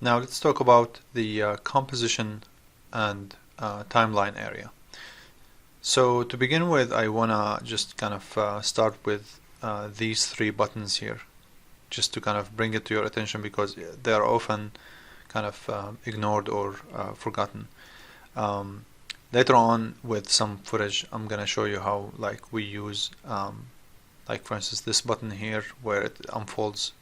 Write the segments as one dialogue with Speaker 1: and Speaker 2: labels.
Speaker 1: Now let's talk about the composition and timeline area. So to begin with, I wanna just kind of start with these three buttons here, just to kind of bring it to your attention because they are often kind of ignored or forgotten. Later on with some footage, I'm gonna show you how we use like for instance this button here where it unfolds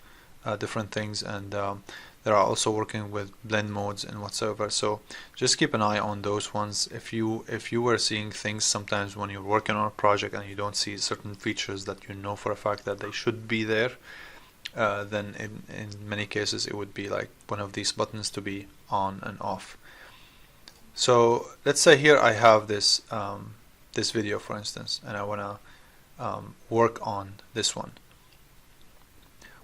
Speaker 1: different things, and they are also working with blend modes and whatsoever. So just keep an eye on those ones. If you were seeing things sometimes when you're working on a project and you don't see certain features that you know for a fact that they should be there, then in many cases it would be like one of these buttons to be on and off. So let's say here I have this this video, for instance, and I want to work on this one.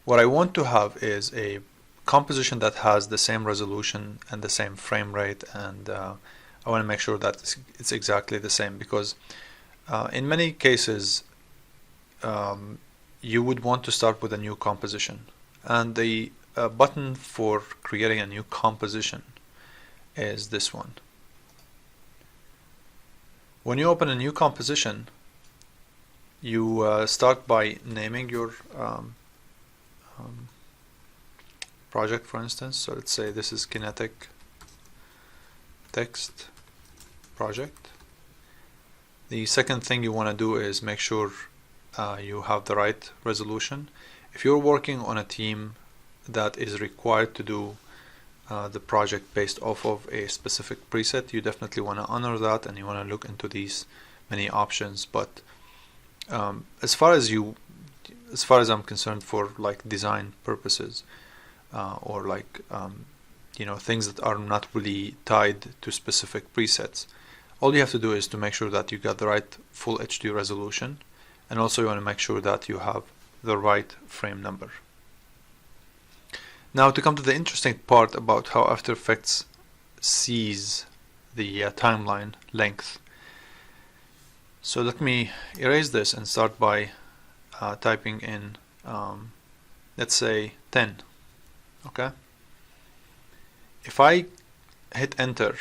Speaker 1: What I want to have is a composition that has the same resolution and the same frame rate, and I want to make sure that it's exactly the same, because in many cases you would want to start with a new composition, and the button for creating a new composition is this one. When you open a new composition, you start by naming your project, for instance. So let's say this is Kinetic Text Project. The second thing you want to do is make sure you have the right resolution. If you're working on a team that is required to do the project based off of a specific preset, you definitely want to honor that, and you want to look into these many options. But as far as I'm concerned, for like design purposes or like you know, things that are not really tied to specific presets, all you have to do is to make sure that you got the right full HD resolution, and also you want to make sure that you have the right frame number. Now to come to the interesting part about how After Effects sees the timeline length. So let me erase this and start by typing in let's say 10. Okay, if I hit enter,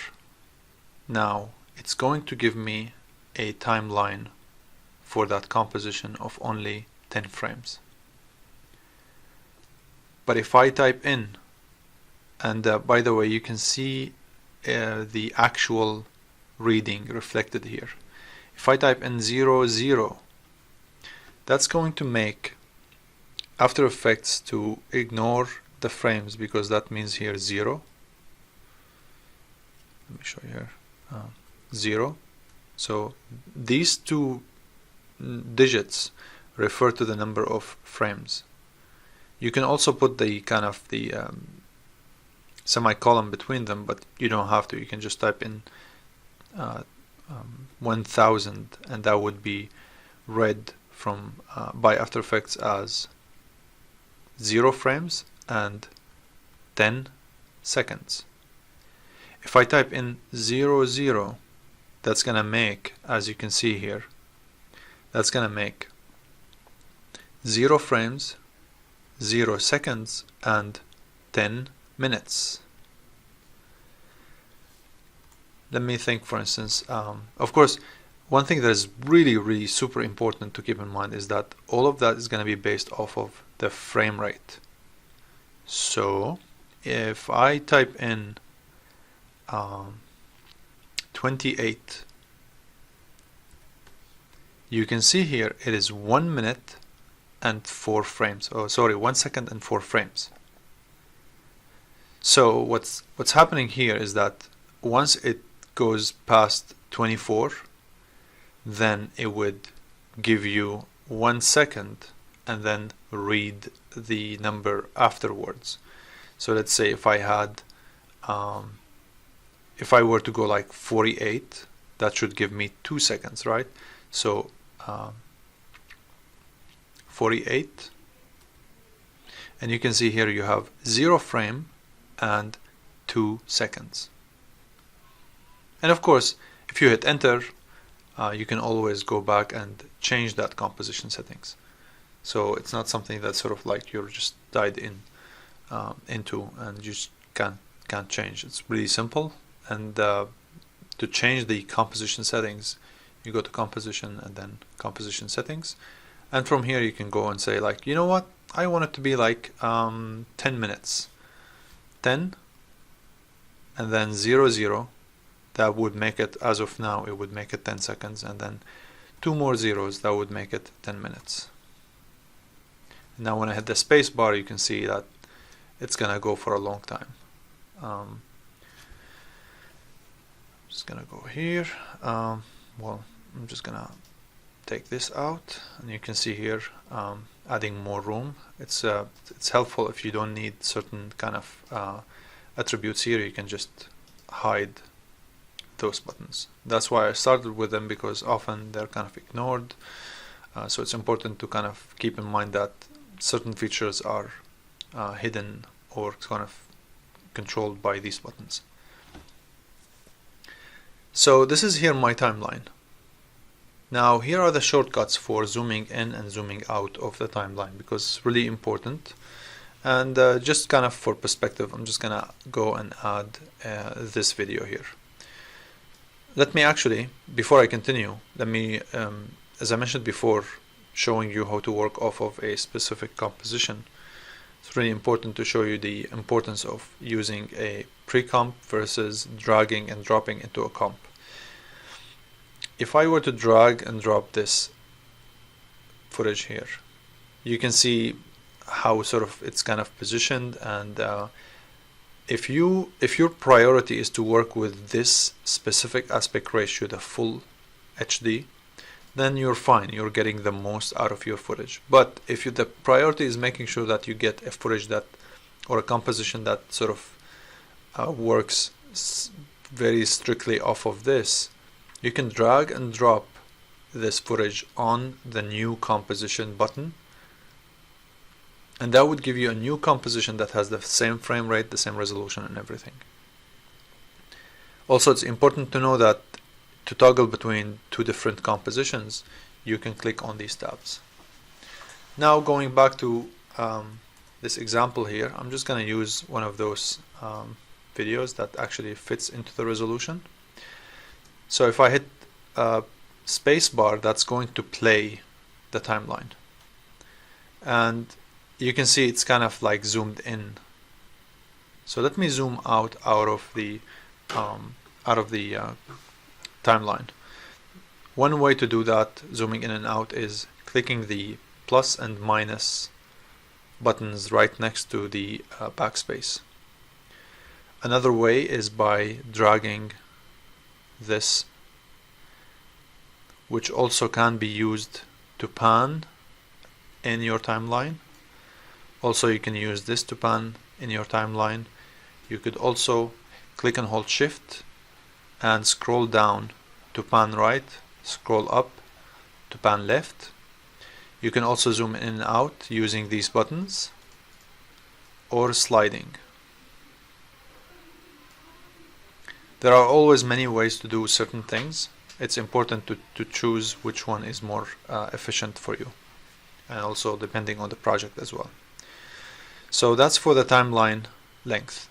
Speaker 1: now it's going to give me a timeline for that composition of only 10 frames. But if I type in, and by the way, you can see the actual reading reflected here. If I type in 00, that's going to make After Effects to ignore the frames, because that means here 0. Let me show you here. 0. So these two digits refer to the number of frames. You can also put the kind of the semicolon between them, but you don't have to. You can just type in 1000, and that would be read from by After Effects as 0 frames and 10 seconds. If I type in 00, that's gonna make, as you can see here, that's gonna make 0 frames, 0 seconds, and 10 minutes. Let me think, for instance, of course, one thing that is really super important to keep in mind is that all of that is going to be based off of the frame rate. So if I type in 28, you can see here it is 1 minute and 4 frames. Oh, sorry, 1 second and 4 frames. So what's happening here is that once it goes past 24, then it would give you 1 second and then read the number afterwards. So let's say if I had if I were to go like 48, that should give me 2 seconds, right? So 48, and you can see here you have 0 frame and 2 seconds. And of course, if you hit enter, you can always go back and change that composition settings. So it's not something that's sort of like you're just tied in into, and you just can't change. It's really simple. And to change the composition settings, you go to composition and then composition settings, and from here you can go and say, like, you know what, I want it to be like 10 minutes, 10 and then 0 0. That would make it, as of now, it would make it 10 seconds, and then 2 more zeros, that would make it 10 minutes. Now when I hit the space bar, you can see that it's gonna go for a long time. Just gonna go here. Well, I'm just gonna take this out, and you can see here adding more room. It's helpful if you don't need certain kind of attributes here. You can just hide those buttons. That's why I started with them, because often they're kind of ignored. So it's important to kind of keep in mind that certain features are hidden or kind of controlled by these buttons. So this is here my timeline. Now here are the shortcuts for zooming in and zooming out of the timeline, because it's really important. And just kind of for perspective, I'm just gonna go and add this video here. Let me actually, before I continue, let me, as I mentioned before, showing you how to work off of a specific composition. It's really important to show you the importance of using a pre-comp versus dragging and dropping into a comp. If I were to drag and drop this footage here, you can see how sort of it's kind of positioned, and if your priority is to work with this specific aspect ratio, the full HD, then you're fine, you're getting the most out of your footage. But if the priority is making sure that you get a footage that, or a composition that sort of works very strictly off of this, you can drag and drop this footage on the new composition button, and that would give you a new composition that has the same frame rate, the same resolution, and everything. Also, it's important to know that to toggle between two different compositions, you can click on these tabs. Now going back to this example here, I'm just going to use one of those videos that actually fits into the resolution. So if I hit spacebar, that's going to play the timeline, and you can see it's kind of like zoomed in. So let me zoom out of the timeline. One way to do that, zooming in and out, is clicking the plus and minus buttons right next to the backspace. Another way is by dragging this, which also can be used to pan in your timeline. Also, you can use this to pan in your timeline. You could also click and hold shift and scroll down to pan right, scroll up to pan left. You can also zoom in and out using these buttons, or sliding. There are always many ways to do certain things. It's important to choose which one is more efficient for you, and also depending on the project as well. So that's for the timeline length.